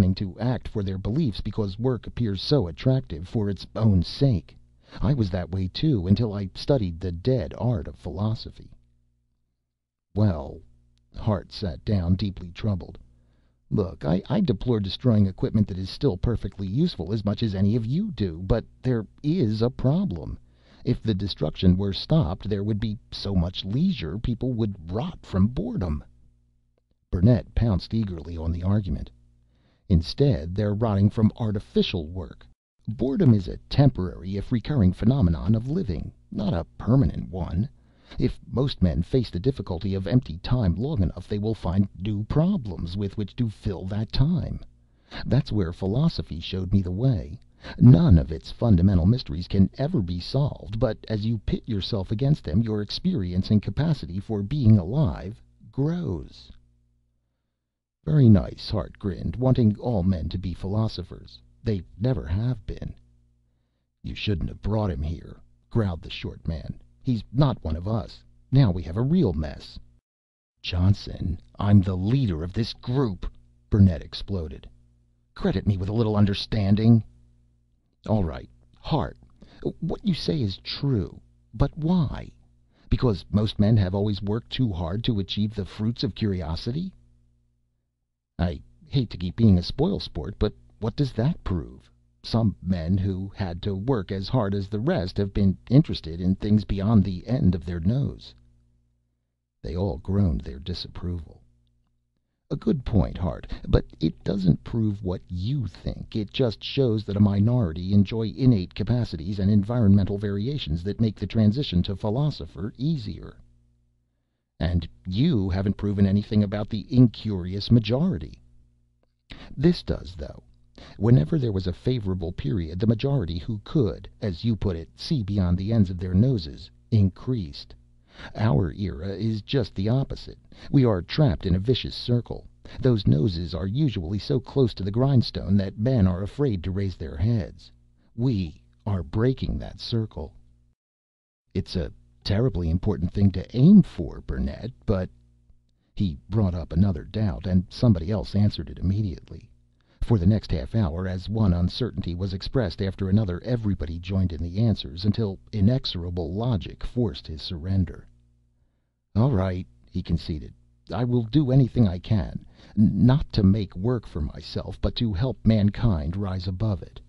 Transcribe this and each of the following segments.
beginning to act for their beliefs because work appears so attractive for its own sake. I was that way too, until I studied the dead art of philosophy." "Well," Hart sat down, deeply troubled. "Look, I deplore destroying equipment that is still perfectly useful as much as any of you do, but there is a problem. If the destruction were stopped, there would be so much leisure people would rot from boredom." Burnett pounced eagerly on the argument. "Instead, they're rotting from artificial work. Boredom is a temporary, if recurring, phenomenon of living, not a permanent one. If most men face the difficulty of empty time long enough, they will find new problems with which to fill that time. That's where philosophy showed me the way. None of its fundamental mysteries can ever be solved, but as you pit yourself against them, your experience and capacity for being alive grows." "Very nice," Hart grinned, "wanting all men to be philosophers. They never have been." "You shouldn't have brought him here," growled the short man. "He's not one of us. Now we have a real mess." "Johnson, I'm the leader of this group," Burnett exploded. "Credit me with a little understanding." "All right, Hart, what you say is true. But why? Because most men have always worked too hard to achieve the fruits of curiosity?" "I hate to keep being a spoilsport, but what does that prove? Some men who had to work as hard as the rest have been interested in things beyond the end of their nose." They all groaned their disapproval. "A good point, Hart, but it doesn't prove what you think. It just shows that a minority enjoy innate capacities and environmental variations that make the transition to philosopher easier." "And you haven't proven anything about the incurious majority." "This does, though. Whenever there was a favorable period, the majority who could, as you put it, see beyond the ends of their noses, increased. Our era is just the opposite. We are trapped in a vicious circle. Those noses are usually so close to the grindstone that men are afraid to raise their heads. We are breaking that circle." "It's a terribly important thing to aim for, Burnett, but—" He brought up another doubt, and somebody else answered it immediately. For the next half hour, as one uncertainty was expressed after another, everybody joined in the answers, until inexorable logic forced his surrender. "All right," he conceded. "I will do anything I can. Not to make work for myself, but to help mankind rise above it."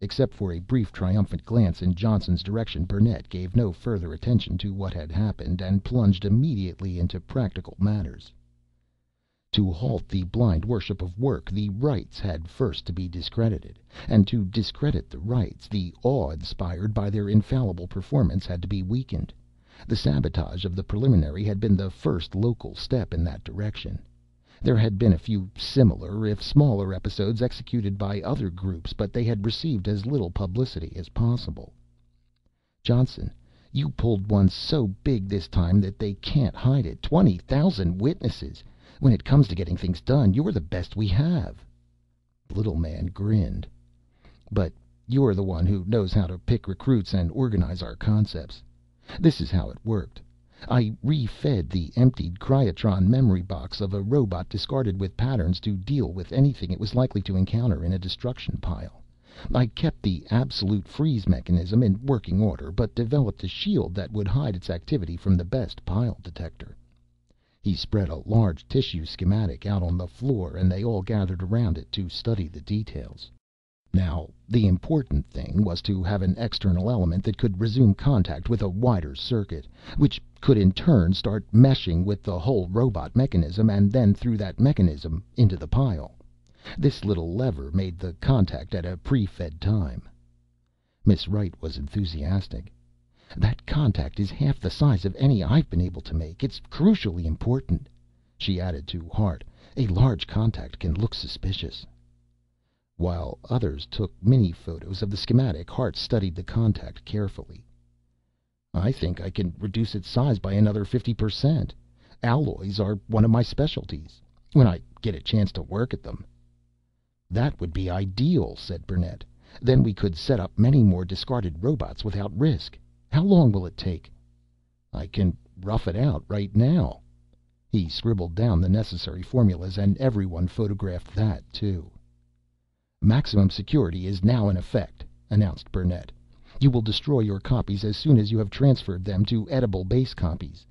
Except for a brief triumphant glance in Johnson's direction, Burnett gave no further attention to what had happened, and plunged immediately into practical matters. To halt the blind worship of work, the rites had first to be discredited, and to discredit the rites, the awe inspired by their infallible performance had to be weakened. The sabotage of the preliminary had been the first local step in that direction. There had been a few similar, if smaller, episodes executed by other groups, but they had received as little publicity as possible. "Johnson, you pulled one so big this time that they can't hide it. 20,000 witnesses. When it comes to getting things done, you're the best we have." The little man grinned. "But you're the one who knows how to pick recruits and organize our concepts. This is how it worked. I re-fed the emptied cryotron memory box of a robot discarded with patterns to deal with anything it was likely to encounter in a destruction pile. I kept the absolute freeze mechanism in working order, but developed a shield that would hide its activity from the best pile detector." He spread a large tissue schematic out on the floor, and they all gathered around it to study the details. "Now, the important thing was to have an external element that could resume contact with a wider circuit, which could in turn start meshing with the whole robot mechanism, and then through that mechanism into the pile. This little lever made the contact at a pre-fed time." Miss Wright was enthusiastic. "That contact is half the size of any I've been able to make. It's crucially important." She added to Hart, "A large contact can look suspicious." While others took mini-photos of the schematic, Hart studied the contact carefully. "I think I can reduce its size by another 50%. Alloys are one of my specialties. When I get a chance to work at them." "That would be ideal," said Burnett. "Then we could set up many more discarded robots without risk. How long will it take?" "I can rough it out right now." He scribbled down the necessary formulas, and everyone photographed that, too. "Maximum security is now in effect," announced Burnett. "You will destroy your copies as soon as you have transferred them to edible base copies.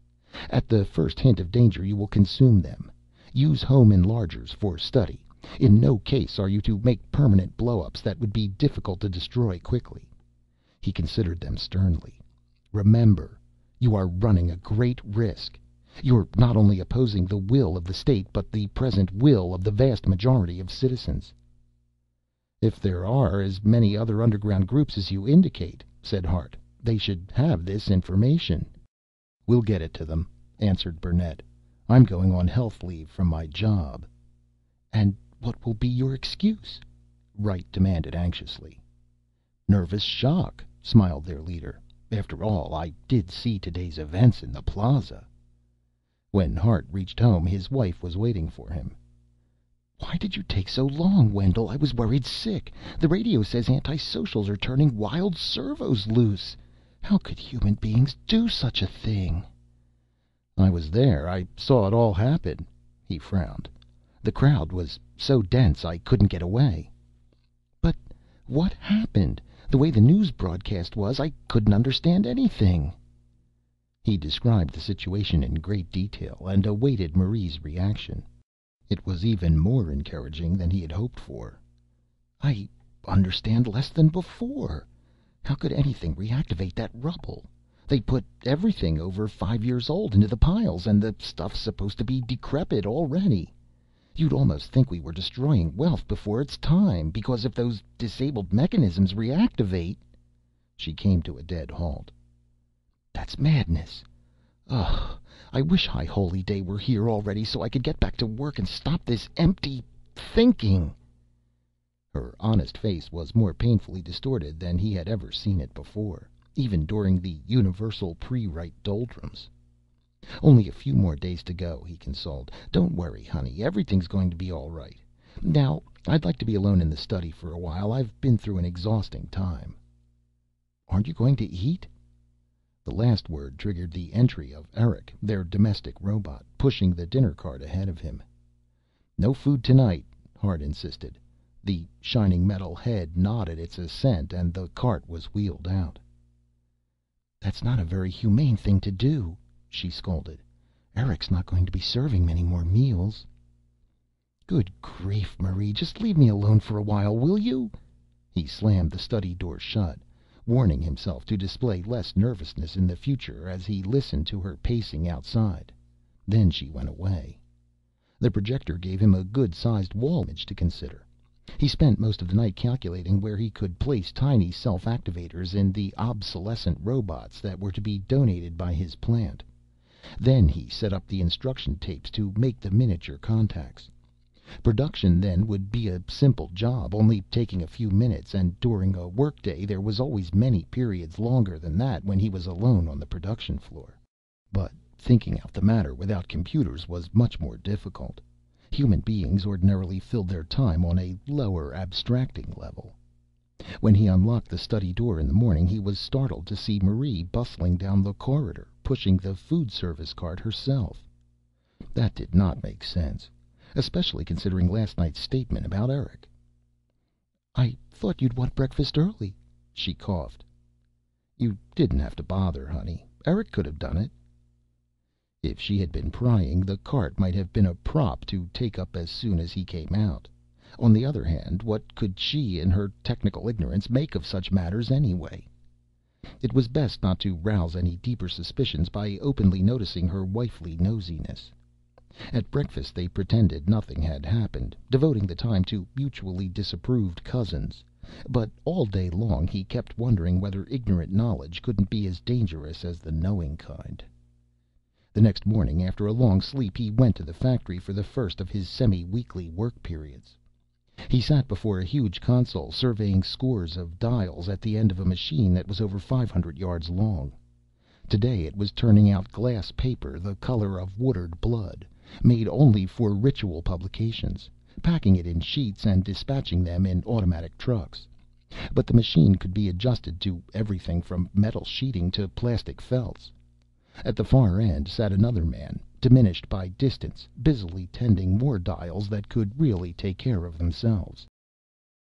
At the first hint of danger you will consume them. Use home enlargers for study. In no case are you to make permanent blow-ups that would be difficult to destroy quickly." He considered them sternly. "Remember, you are running a great risk. You're not only opposing the will of the state, but the present will of the vast majority of citizens." "If there are as many other underground groups as you indicate," said Hart, "they should have this information." "We'll get it to them," answered Burnett. "I'm going on health leave from my job." "And what will be your excuse?" Wright demanded anxiously. "Nervous shock," smiled their leader. "After all, I did see today's events in the plaza." When Hart reached home, his wife was waiting for him. "Why did you take so long, Wendell? I was worried sick. The radio says antisocials are turning wild servos loose. How could human beings do such a thing?" "I was there. I saw it all happen." He frowned. "The crowd was so dense I couldn't get away." "But what happened? The way the news broadcast was, I couldn't understand anything." He described the situation in great detail, and awaited Marie's reaction. It was even more encouraging than he had hoped for. "I understand less than before. How could anything reactivate that rubble? They put everything over 5 years old into the piles, and the stuff's supposed to be decrepit already. You'd almost think we were destroying wealth before its time, because if those disabled mechanisms reactivate—" She came to a dead halt. "That's madness. Ugh, I wish High Holy Day were here already so I could get back to work and stop this empty thinking." Her honest face was more painfully distorted than he had ever seen it before, even during the universal pre-Rite doldrums. "Only a few more days to go," he consoled. "Don't worry, honey. Everything's going to be all right. Now, I'd like to be alone in the study for a while. I've been through an exhausting time." "Aren't you going to eat?" The last word triggered the entry of Eric, their domestic robot, pushing the dinner cart ahead of him. "No food tonight," Hart insisted. The shining metal head nodded its assent, and the cart was wheeled out. "That's not a very humane thing to do," she scolded. "Eric's not going to be serving many more meals." "Good grief, Marie, just leave me alone for a while, will you?" He slammed the study door shut, warning himself to display less nervousness in the future as he listened to her pacing outside. Then she went away. The projector gave him a good-sized wall image to consider. He spent most of the night calculating where he could place tiny self-activators in the obsolescent robots that were to be donated by his plant. Then he set up the instruction tapes to make the miniature contacts. Production then would be a simple job, only taking a few minutes, and during a workday there was always many periods longer than that when he was alone on the production floor. But thinking out the matter without computers was much more difficult. Human beings ordinarily filled their time on a lower abstracting level. When he unlocked the study door in the morning, he was startled to see Marie bustling down the corridor, pushing the food service cart herself. That did not make sense, especially considering last night's statement about Eric. "I thought you'd want breakfast early," she coughed. "You didn't have to bother, honey. Eric could have done it." If she had been prying, the cart might have been a prop to take up as soon as he came out. On the other hand, what could she, in her technical ignorance, make of such matters anyway? It was best not to rouse any deeper suspicions by openly noticing her wifely nosiness. At breakfast they pretended nothing had happened, devoting the time to mutually disapproved cousins. But all day long he kept wondering whether ignorant knowledge couldn't be as dangerous as the knowing kind. The next morning, after a long sleep, he went to the factory for the first of his semi-weekly work periods. He sat before a huge console, surveying scores of dials at the end of a machine that was over 500 yards long. Today it was turning out glass paper the color of watered blood, made only for ritual publications, packing it in sheets and dispatching them in automatic trucks. But the machine could be adjusted to everything from metal sheeting to plastic felts. At the far end sat another man, diminished by distance, busily tending more dials that could really take care of themselves.